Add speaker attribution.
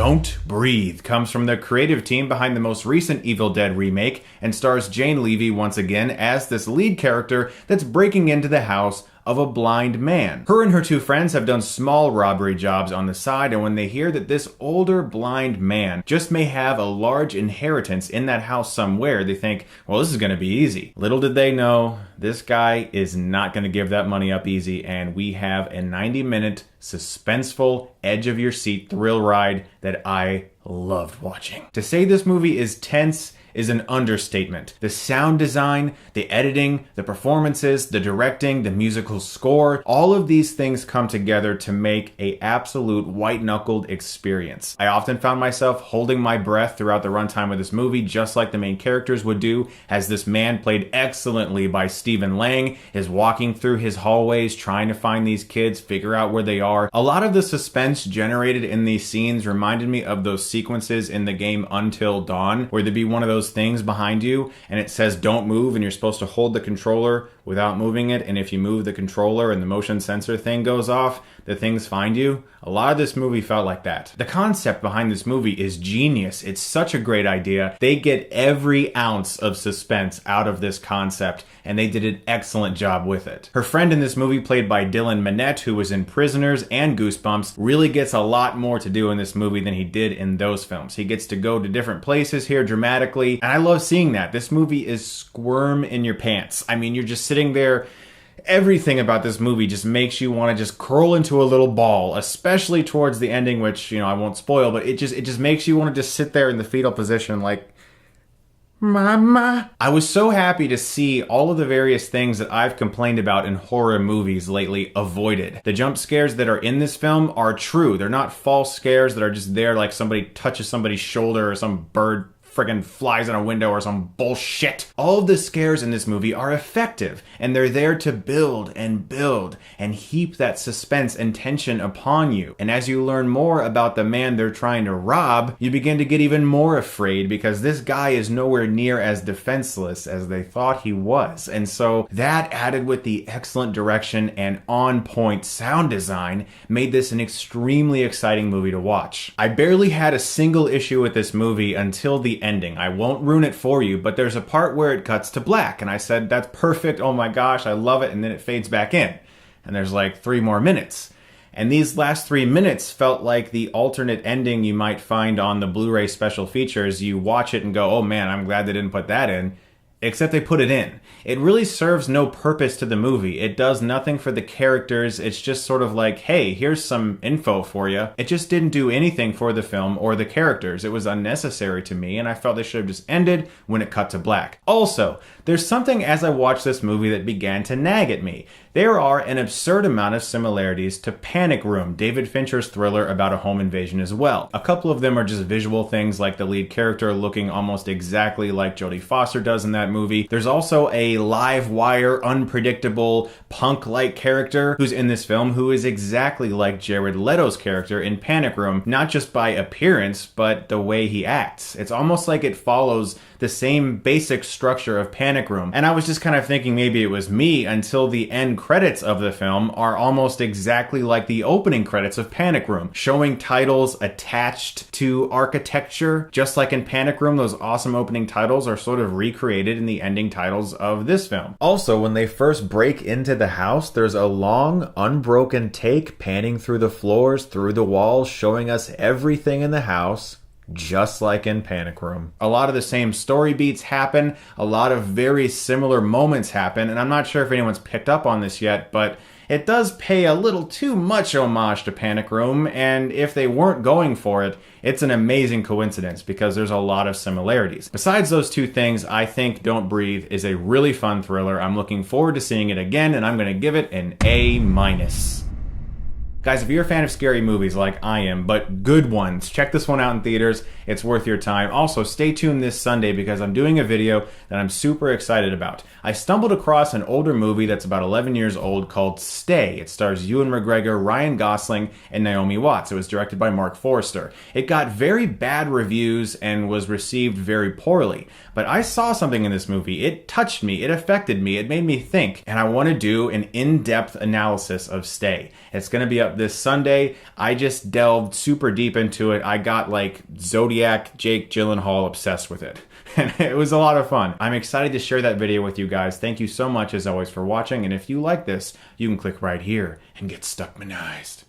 Speaker 1: Don't Breathe comes from the creative team behind the most recent Evil Dead remake and stars Jane Levy once again as this lead character that's breaking into the house of a blind man. Her and her two friends have done small robbery jobs on the side, and when they hear that this older blind man just may have a large inheritance in that house somewhere, they think, well, this is going to be easy. Little did they know, this guy is not going to give that money up easy, and we have a 90-minute suspenseful, edge-of-your-seat thrill ride that I loved watching. To say this movie is tense is an understatement. The sound design, the editing, the performances, the directing, the musical score, all of these things come together to make an absolute white-knuckled experience. I often found myself holding my breath throughout the runtime of this movie, just like the main characters would do, as this man, played excellently by Stephen Lang, is walking through his hallways trying to find these kids, figure out where they are. A lot of the suspense generated in these scenes reminded me of those sequences in the game Until Dawn, where there'd be one of those things behind you and it says don't move, and you're supposed to hold the controller without moving it, and if you move the controller and the motion sensor thing goes off, the things find you. A lot of this movie felt like that. The concept behind this movie is genius. It's such a great idea. They get every ounce of suspense out of this concept, and they did an excellent job with it. Her friend in this movie, played by Dylan Minnette, who was in Prisoners and Goosebumps, really gets a lot more to do in this movie than he did in those films. He gets to go to different places here dramatically, and I love seeing that. This movie is squirm in your pants. I mean, you're just sitting there. Everything about this movie just makes you want to just curl into a little ball, especially towards the ending, which, you know, I won't spoil, but it just makes you want to just sit there in the fetal position like, Mama. I was so happy to see all of the various things that I've complained about in horror movies lately avoided. The jump scares that are in this film are true. They're not false scares that are just there like somebody touches somebody's shoulder or some bird friggin' flies in a window or some bullshit. All of the scares in this movie are effective, and they're there to build and heap that suspense and tension upon you. And as you learn more about the man they're trying to rob, you begin to get even more afraid, because this guy is nowhere near as defenseless as they thought he was. And so that, added with the excellent direction and on-point sound design, made this an extremely exciting movie to watch. I barely had a single issue with this movie until the ending. I won't ruin it for you, but there's a part where it cuts to black, and I said, that's perfect, oh my gosh, I love it, and then it fades back in. And there's like 3 more minutes. And these last 3 minutes felt like the alternate ending you might find on the Blu-ray special features. You watch it and go, oh man, I'm glad they didn't put that in. Except they put it in. It really serves no purpose to the movie. It does nothing for the characters. It's just sort of like, hey, here's some info for you. It just didn't do anything for the film or the characters. It was unnecessary to me, and I felt they should have just ended when it cut to black. Also, there's something as I watched this movie that began to nag at me. There are an absurd amount of similarities to Panic Room, David Fincher's thriller about a home invasion as well. A couple of them are just visual things, like the lead character looking almost exactly like Jodie Foster does in that movie. There's also a live wire, unpredictable, punk-like character who's in this film who is exactly like Jared Leto's character in Panic Room, not just by appearance, but the way he acts. It's almost like it follows the same basic structure of Panic Room. And I was just kind of thinking maybe it was me, until the end credits of the film are almost exactly like the opening credits of Panic Room, showing titles attached to architecture. Just like in Panic Room, those awesome opening titles are sort of recreated in the ending titles of this film. Also, when they first break into the house, there's a long, unbroken take panning through the floors, through the walls, showing us everything in the house, just like in Panic Room. A lot of the same story beats happen, a lot of very similar moments happen, and I'm not sure if anyone's picked up on this yet, but it does pay a little too much homage to Panic Room, and if they weren't going for it, it's an amazing coincidence because there's a lot of similarities. Besides those two things, I think Don't Breathe is a really fun thriller. I'm looking forward to seeing it again, and I'm going to give it an A-. Guys, if you're a fan of scary movies like I am, but good ones, check this one out in theaters. It's worth your time. Also, stay tuned this Sunday because I'm doing a video that I'm super excited about. I stumbled across an older movie that's about 11 years old called Stay. It stars Ewan McGregor, Ryan Gosling, and Naomi Watts. It was directed by Mark Forrester. It got very bad reviews and was received very poorly. But I saw something in this movie. It touched me. It affected me. It made me think. And I want to do an in-depth analysis of Stay. It's going to be up but this Sunday, I just delved super deep into it. I got like Zodiac Jake Gyllenhaal obsessed with it. And it was a lot of fun. I'm excited to share that video with you guys. Thank you so much as always for watching. And if you like this, you can click right here and get Stuckmanized.